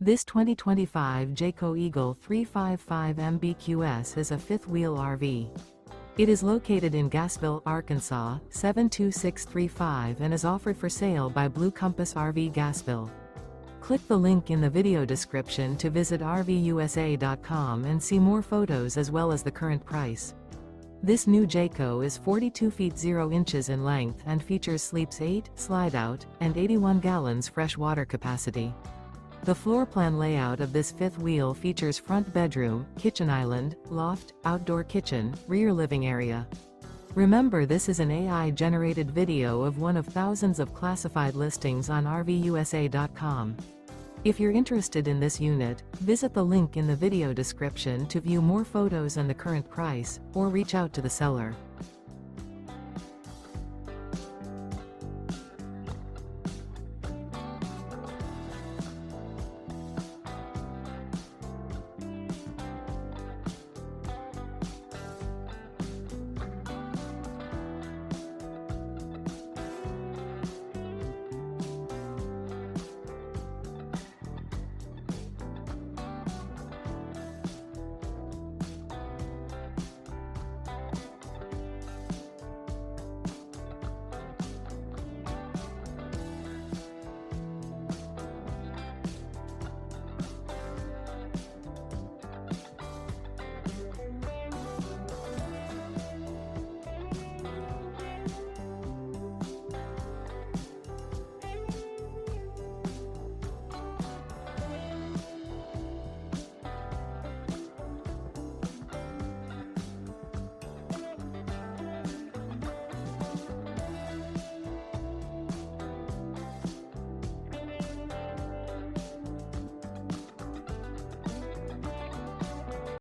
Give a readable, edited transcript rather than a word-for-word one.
This 2025 Jayco Eagle 355 MBQS is a fifth-wheel RV. It is located in Gassville, Arkansas, 72635 and is offered for sale by Blue Compass RV Gassville. Click the link in the video description to visit RVUSA.com and see more photos as well as the current price. This new Jayco is 42 feet 0 inches in length and features sleeps 8, slide-out, and 81 gallons fresh water capacity. The floor plan layout of this fifth wheel features front bedroom, kitchen island, loft, outdoor kitchen, rear living area. Remember, this is an AI-generated video of one of thousands of classified listings on RVUSA.com. If you're interested in this unit, visit the link in the video description to view more photos and the current price, or reach out to the seller.